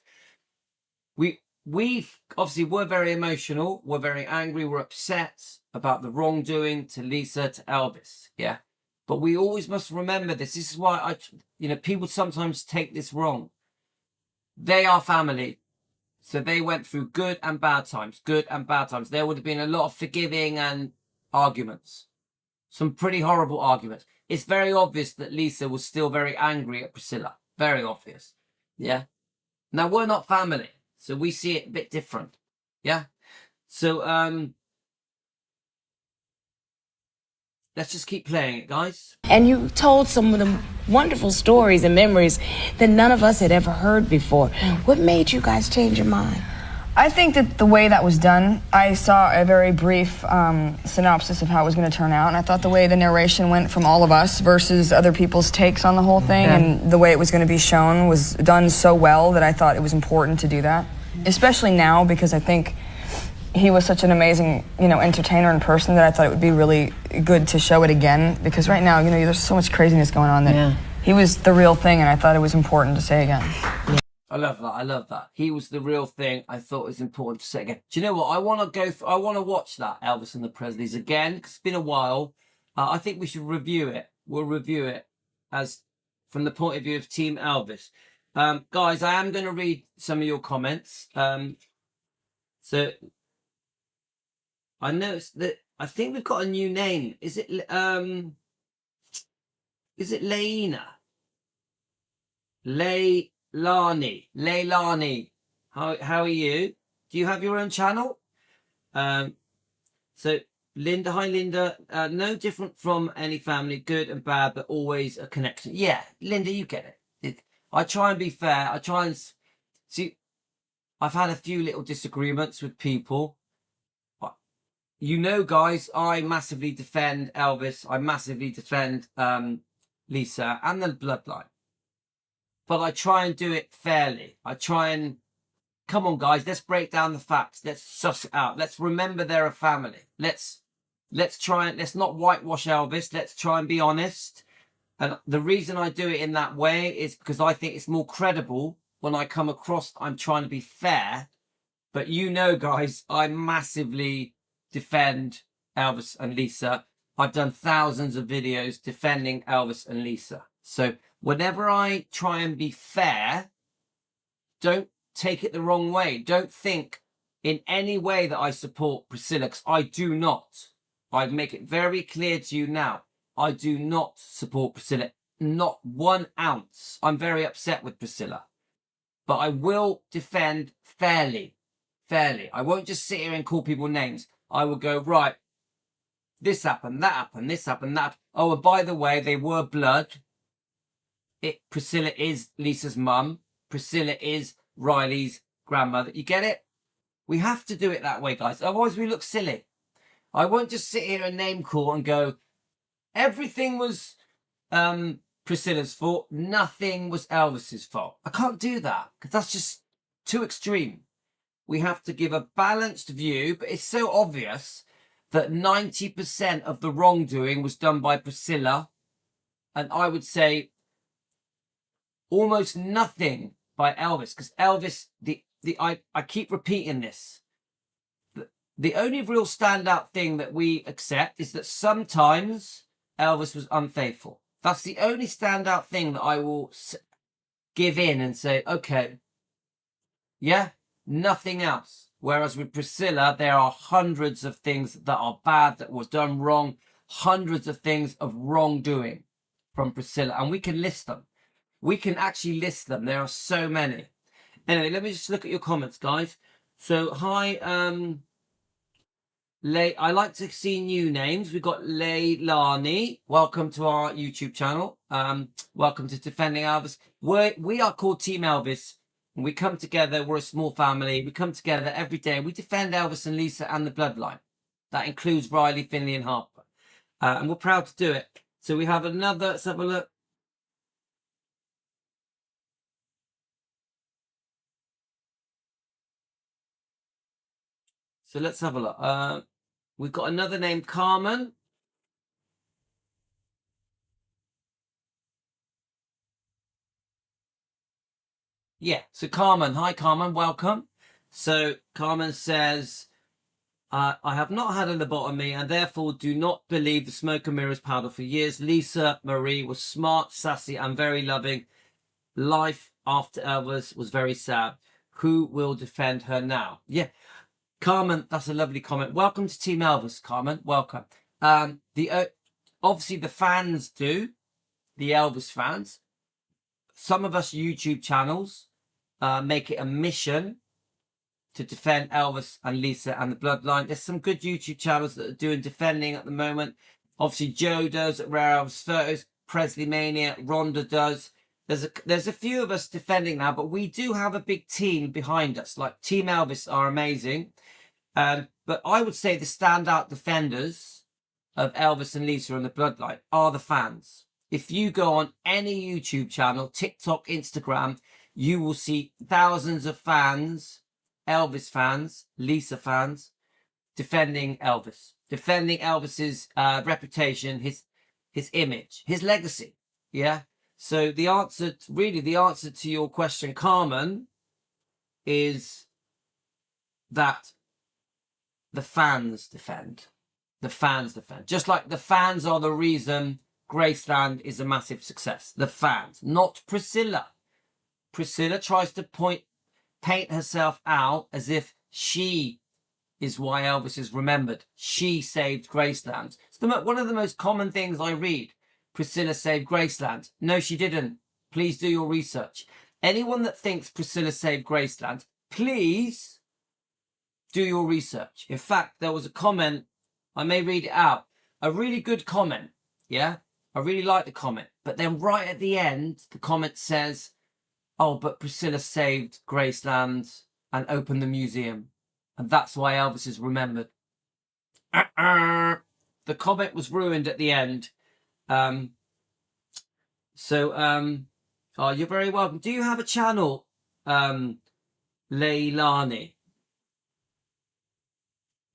We've obviously, we're very emotional. We're very angry. We're upset about the wrongdoing to Lisa, to Elvis. Yeah. But we always must remember this. This is why people sometimes take this wrong. They are family. So they went through good and bad times. There would have been a lot of forgiving and arguments. Some pretty horrible arguments. It's very obvious that Lisa was still very angry at Priscilla. Very obvious. Yeah. Now, we're not family, so we see it a bit different. Yeah. So, let's just keep playing it, guys. And you told some of the wonderful stories and memories that none of us had ever heard before. What made you guys change your mind? I think that the way that was done, I saw a very brief synopsis of how it was going to turn out, and I thought the way the narration went from all of us versus other people's takes on the whole thing, and the way it was going to be shown was done so well that I thought it was important to do that, especially now, because I think he was such an amazing, entertainer in person that I thought it would be really good to show it again, because right now, there's so much craziness going on that he was the real thing, and I thought it was important to say again. I love that. He was the real thing. I thought it was important to say again. Do you know what? I want to watch that Elvis and the Presleys again, because it's been a while. I think we should review it. We'll review it as from the point of view of Team Elvis. Guys, I am going to read some of your comments. So I noticed that I think we've got a new name. Is it Leina? Leilani. How are you? Do you have your own channel? So Linda, hi Linda. No different from any family, good and bad, but always a connection. Yeah, Linda, you get it. I try and be fair. I try and see. I've had a few little disagreements with people. You know, guys, I massively defend Elvis. I massively defend Lisa and the bloodline. But I try and do it fairly. I try and, come on, guys, let's break down the facts. Let's suss it out. Let's remember they're a family. Let's try and, let's not whitewash Elvis. Let's try and be honest. And the reason I do it in that way is because I think it's more credible when I come across, I'm trying to be fair. But you know, guys, I massively defend Elvis and Lisa. I've done thousands of videos defending Elvis and Lisa. So whenever I try and be fair, don't take it the wrong way. Don't think in any way that I support Priscilla, because I do not. I'd make it very clear to you now. I do not support Priscilla. Not 1 ounce. I'm very upset with Priscilla. But I will defend fairly. Fairly. I won't just sit here and call people names. I will go, right, this happened, that happened, this happened, that. Oh, and by the way, they were blood. Priscilla is Lisa's mum. Priscilla is Riley's grandmother. You get it? We have to do it that way, guys. Otherwise, we look silly. I won't just sit here and name call and go, everything was Priscilla's fault. Nothing was Elvis's fault. I can't do that because that's just too extreme. We have to give a balanced view, but it's so obvious that 90% of the wrongdoing was done by Priscilla. And I would say almost nothing by Elvis, because Elvis, I keep repeating this. The only real standout thing that we accept is that sometimes Elvis was unfaithful. That's the only standout thing that I will give in and say, okay, yeah, nothing else. Whereas with Priscilla, there are hundreds of things that are bad, that was done wrong, hundreds of things of wrongdoing from Priscilla, and we can list them. We can actually list them. There are so many. Anyway, let me just look at your comments, guys. So, hi, I like to see new names. We've got Leilani. Welcome to our YouTube channel. Welcome to Defending Elvis. We are called Team Elvis. We come together. We're a small family. We come together every day. We defend Elvis and Lisa and the bloodline. That includes Riley, Finley, and Harper. And we're proud to do it. So we have another. Let's have a look. So let's have a look. We've got another name, Carmen. Yeah, so Carmen. Hi, Carmen. Welcome. So Carmen says, I have not had a lobotomy and therefore do not believe the smoke and mirrors powder for years. Lisa Marie was smart, sassy, and very loving. Life after Elvis was very sad. Who will defend her now? Yeah. Carmen, that's a lovely comment. Welcome to Team Elvis, Carmen. Welcome. Obviously the fans do, the Elvis fans. Some of us YouTube channels make it a mission to defend Elvis and Lisa and the bloodline. There's some good YouTube channels that are doing defending at the moment. Obviously Joe does at Rare Elvis Photos, Presley Mania, Rhonda does. There's a few of us defending now, but we do have a big team behind us. Like Team Elvis are amazing. But I would say the standout defenders of Elvis and Lisa and the bloodline are the fans. If you go on any YouTube channel, TikTok, Instagram, you will see thousands of fans, Elvis fans, Lisa fans, defending Elvis. Defending Elvis's reputation, his image, his legacy. Yeah? So the answer to your question, Carmen, is that the fans defend. The fans defend. Just like the fans are the reason Graceland is a massive success. The fans, not Priscilla. Priscilla tries to paint herself out as if she is why Elvis is remembered. She saved Graceland. It's one of the most common things I read. Priscilla saved Graceland. No, she didn't. Please do your research. Anyone that thinks Priscilla saved Graceland, please do your research. In fact, there was a comment, I may read it out, a really good comment, yeah? I really like the comment. But then right at the end, the comment says, oh, but Priscilla saved Graceland and opened the museum. And that's why Elvis is remembered. The comment was ruined at the end. Oh, you're very welcome. Do you have a channel, Leilani?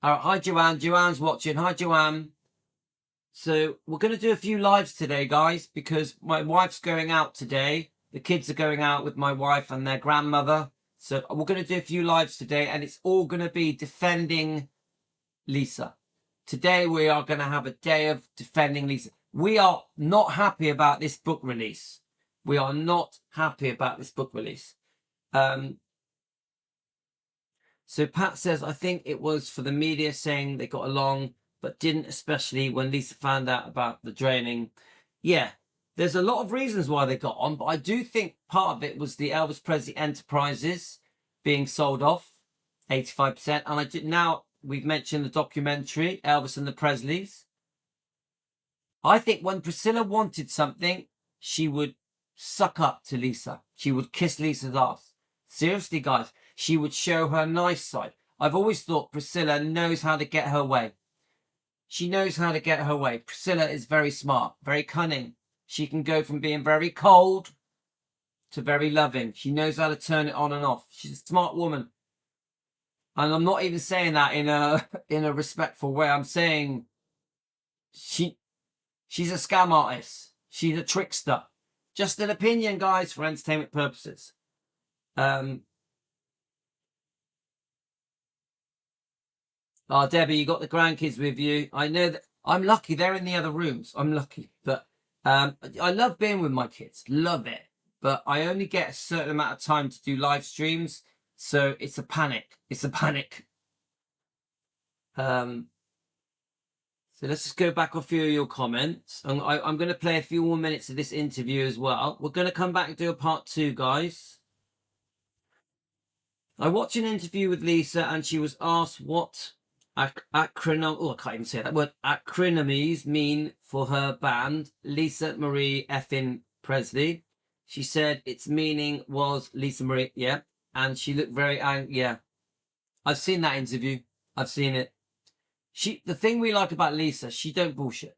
Hi, Joanne. Joanne's watching. Hi, Joanne. So we're going to do a few lives today, guys, because my wife's going out today. The kids are going out with my wife and their grandmother. So we're going to do a few lives today, and it's all going to be defending Lisa. Today we are going to have a day of defending Lisa. We are not happy about this book release. We are not happy about this book release. So Pat says, I think it was for the media saying they got along, but didn't, especially when Lisa found out about the draining. Yeah, there's a lot of reasons why they got on, but I do think part of it was the Elvis Presley Enterprises being sold off, 85%. And now we've mentioned the documentary, Elvis and the Presleys. I think when Priscilla wanted something, she would suck up to Lisa. She would kiss Lisa's ass. Seriously, guys, she would show her nice side. I've always thought Priscilla knows how to get her way. She knows how to get her way. Priscilla is very smart, very cunning. She can go from being very cold to very loving. She knows how to turn it on and off. She's a smart woman. And I'm not even saying that in a respectful way. I'm saying she's a scam artist. She's a trickster. Just an opinion, guys, for entertainment purposes. Oh, Debbie, you got the grandkids with you. I know that I'm lucky. They're in the other rooms. I'm lucky. But I love being with my kids. Love it. But I only get a certain amount of time to do live streams. So it's a panic. It's a panic. So let's just go back a few of your comments. I'm going to play a few more minutes of this interview as well. We're going to come back and do a part 2, guys. I watched an interview with Lisa and she was asked what acronyms mean for her band, Lisa Marie effing Presley. She said its meaning was Lisa Marie, yeah. And she looked very angry, yeah. I've seen that interview. I've seen it. The thing we like about Lisa, she don't bullshit.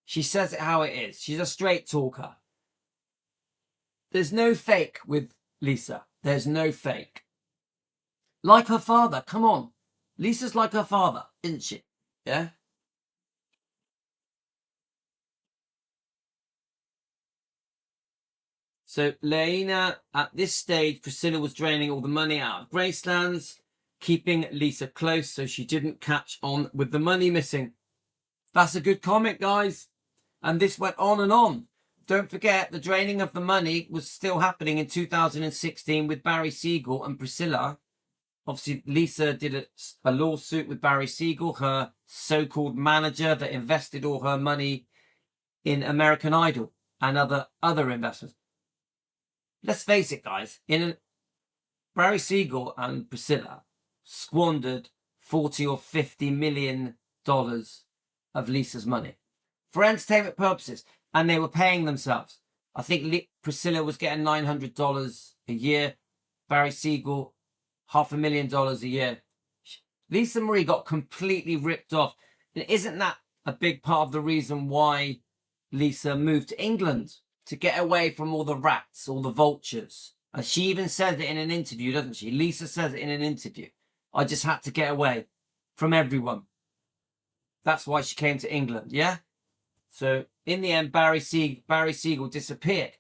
She says it how it is. She's a straight talker. There's no fake with Lisa. There's no fake. Like her father. Come on. Lisa's like her father, isn't she? Yeah? So, Lena, at this stage, Priscilla was draining all the money out of Gracelands, keeping Lisa close so she didn't catch on with the money missing. That's a good comment, guys. And this went on and on. Don't forget, the draining of the money was still happening in 2016 with Barry Siegel and Priscilla. Obviously, Lisa did a lawsuit with Barry Siegel, her so-called manager that invested all her money in American Idol and other investments. Let's face it, guys. Barry Siegel and Priscilla squandered $40 or $50 million of Lisa's money for entertainment purposes, and they were paying themselves. I think Priscilla was getting $900 a year. Barry Siegel, $500,000 a year. Lisa Marie got completely ripped off. And isn't that a big part of the reason why Lisa moved to England? To get away from all the rats, all the vultures. And she even says it in an interview, doesn't she? Lisa says it in an interview. I just had to get away from everyone. That's why she came to England, yeah? So, in the end, Barry Siegel disappeared.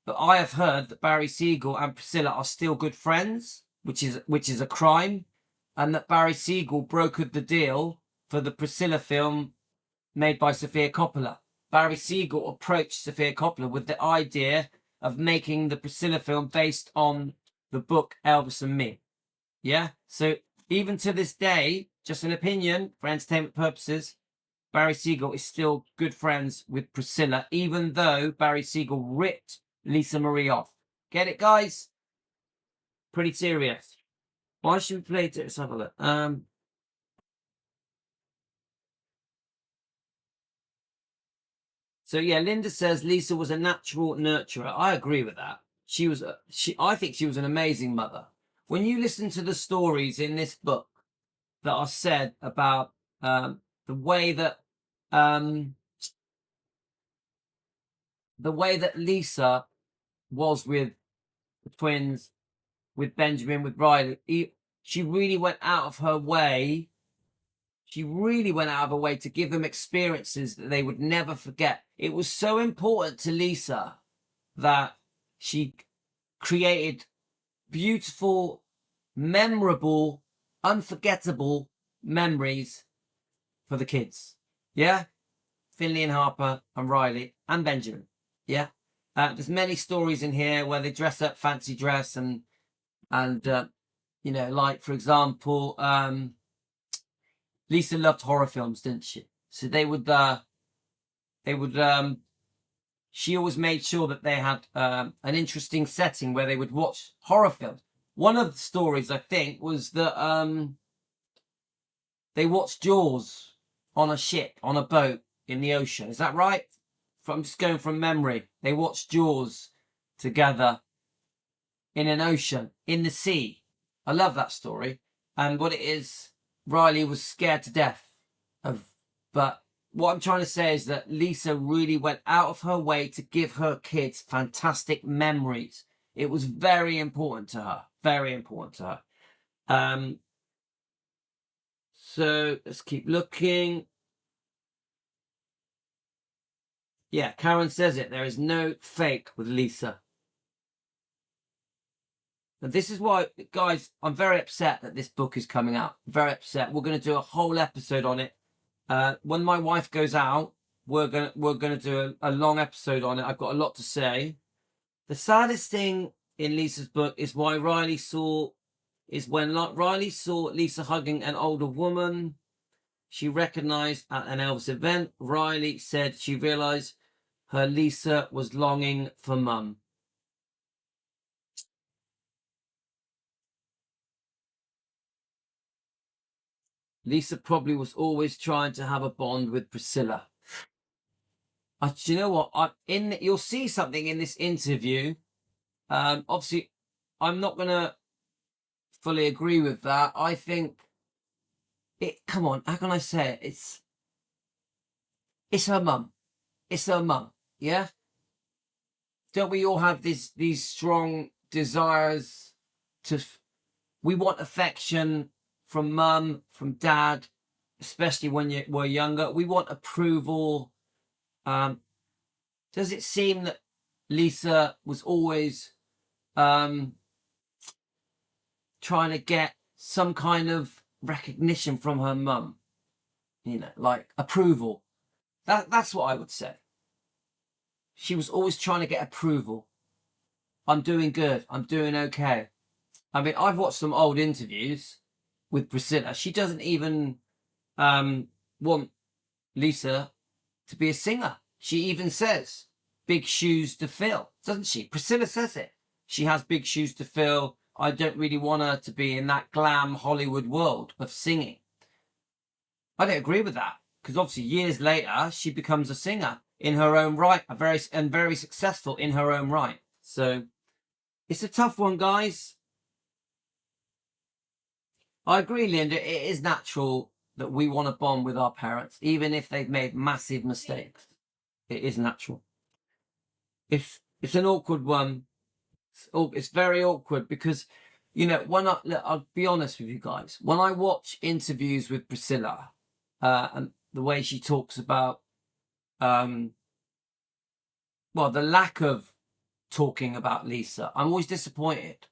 But I have heard that Barry Siegel and Priscilla are still good friends, which is a crime. And that Barry Siegel brokered the deal for the Priscilla film made by Sofia Coppola. Barry Siegel approached Sofia Coppola with the idea of making the Priscilla film based on the book Elvis and Me. Yeah? So even to this day, just an opinion for entertainment purposes, Barry Siegel is still good friends with Priscilla, even though Barry Siegel ripped Lisa Marie off. Get it, guys? pretty serious. Why should we play it? Let's have a look. So yeah, Linda says Lisa was a natural nurturer. I agree with that. I think she was an amazing mother. When you listen to the stories in this book that are said about the way that Lisa was with the twins, with Benjamin, with Riley, she really went out of her way. She really went out of her way to give them experiences that they would never forget. It was so important to Lisa that she created beautiful, memorable, unforgettable memories for the kids. Yeah? Finley and Harper and Riley and Benjamin. Yeah? There's many stories in here where they dress up fancy dress and you know, like, for example, Lisa loved horror films, didn't she? So she always made sure that they had an interesting setting where they would watch horror films. One of the stories, I think, was that they watched Jaws on a ship, on a boat in the ocean. Is that right? I'm just going from memory. They watched Jaws together in an ocean, in the sea. I love that story. And what it is, Riley was scared to death of, but what I'm trying to say is that Lisa really went out of her way to give her kids fantastic memories. It was very important to her. Very important to her. So let's keep looking. Yeah, Karen says it. There is no fake with Lisa. And this is why, guys, I'm very upset that this book is coming out. Very upset. We're going to do a whole episode on it. When my wife goes out, we're gonna do a long episode on it. I've got a lot to say. The saddest thing in Lisa's book is when Riley saw Lisa hugging an older woman she recognized at an Elvis event. Riley said she realized her Lisa was longing for mum. Lisa probably was always trying to have a bond with Priscilla. Do you know what? You'll see something in this interview. Obviously, I'm not going to fully agree with that. I think come on, how can I say it? It's her mum. It's her mum. Yeah. Don't we all have these strong desires we want affection from mum, from dad, especially when we're younger. We want approval. Does it seem that Lisa was always trying to get some kind of recognition from her mum? You know, like approval. That's what I would say. She was always trying to get approval. I'm doing good. I'm doing okay. I mean, I've watched some old interviews with Priscilla. She doesn't even want Lisa to be a singer. She even says, big shoes to fill, doesn't she? Priscilla says it. She has big shoes to fill. I don't really want her to be in that glam Hollywood world of singing. I don't agree with that, because obviously years later, she becomes a singer in her own right, very successful in her own right. So it's a tough one, guys. I agree, Linda. It is natural that we want to bond with our parents, even if they've made massive mistakes. It is natural. It's an awkward one. It's very awkward because, you know, I'll be honest with you guys. When I watch interviews with Priscilla, and the way she talks about, the lack of talking about Lisa, I'm always disappointed.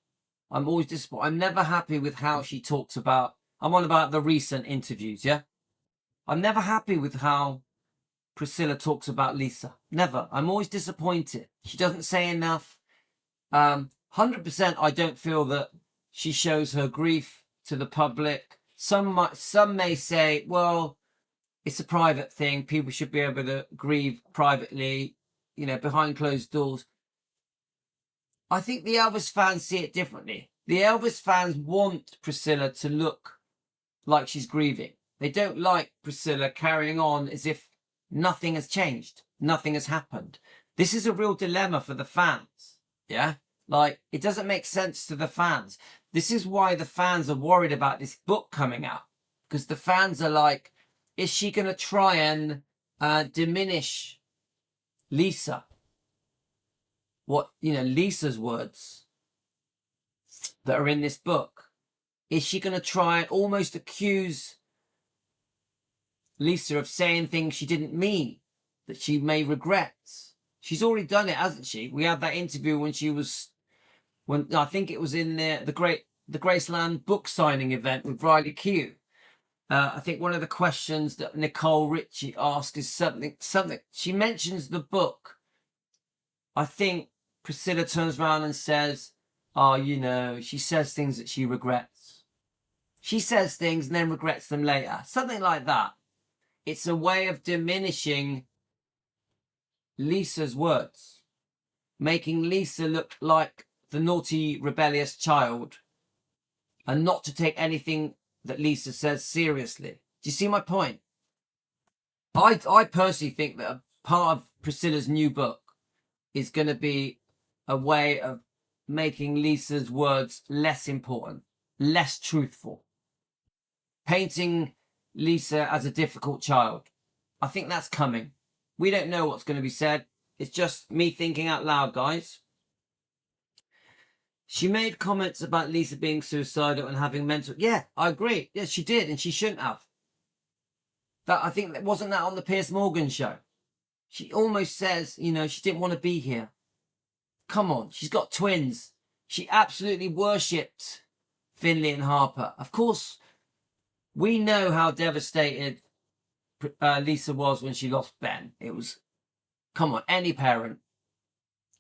I'm never happy with how she talks about, I'm on about the recent interviews, yeah? I'm never happy with how Priscilla talks about Lisa. Never. I'm always disappointed. She doesn't say enough. 100% I don't feel that she shows her grief to the public. Some may say, well, it's a private thing. People should be able to grieve privately, you know, behind closed doors. I think the Elvis fans see it differently. The Elvis fans want Priscilla to look like she's grieving. They don't like Priscilla carrying on as if nothing has changed, nothing has happened. This is a real dilemma for the fans, yeah? Like, it doesn't make sense to the fans. This is why the fans are worried about this book coming out, because the fans are like, is she going to try and diminish Lisa? What, you know, Lisa's words that are in this book. Is she going to try and almost accuse Lisa of saying things she didn't mean, that she may regret? She's already done it, hasn't she? We had that interview when she was, when I think it was in the Graceland book signing event with Riley Keough. I think one of the questions that Nicole Richie asked is something. She mentions the book. I think Priscilla turns around and says, oh, you know, she says things that she regrets. She says things and then regrets them later. Something like that. It's a way of diminishing Lisa's words, making Lisa look like the naughty, rebellious child, and not to take anything that Lisa says seriously. Do you see my point? I personally think that a part of Priscilla's new book is going to be a way of making Lisa's words less important, less truthful, painting Lisa as a difficult child. I think that's coming. We don't know what's going to be said. It's just me thinking out loud, guys. She made comments about Lisa being suicidal and having mental... Yeah, I agree. Yeah, she did, and she shouldn't have. I think that wasn't that on the Piers Morgan show. She almost says, you know, she didn't want to be here. Come on, she's got twins. She absolutely worshipped Finley and Harper. Of course, we know how devastated Lisa was when she lost Ben. It was, come on, any parent.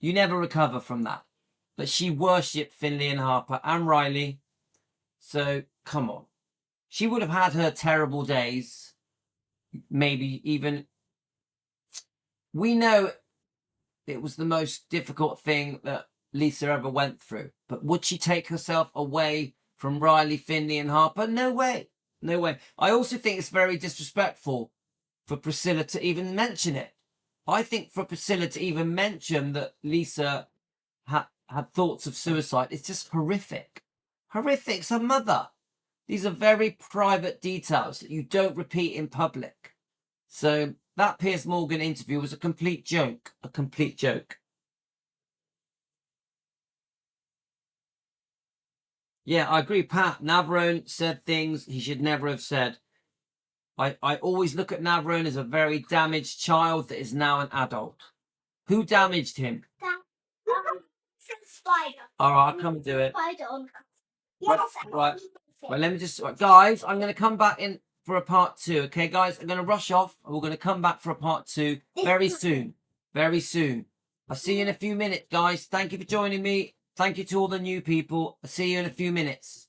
You never recover from that. But she worshipped Finley and Harper and Riley. So, come on. She would have had her terrible days. Maybe even... We know it was the most difficult thing that Lisa ever went through. But would she take herself away from Riley, Finley and Harper? No way. No way. I also think it's very disrespectful for Priscilla to even mention it. I think for Priscilla to even mention that Lisa had thoughts of suicide, it's just horrific. Horrific. It's her mother. These are very private details that you don't repeat in public. So that Piers Morgan interview was a complete joke. A complete joke. Yeah, I agree, Pat. Navarone said things he should never have said. I always look at Navarone as a very damaged child that is now an adult. Who damaged him? Spider. All right, I'll come and do it. Spider on. Yes. Right. Well, let me just... Right, guys, I'm going to come back in for a part 2. Okay, guys? I'm going to rush off. And we're going to come back for a part 2 very soon. Very soon. I'll see you in a few minutes, guys. Thank you for joining me. Thank you to all the new people. I'll see you in a few minutes.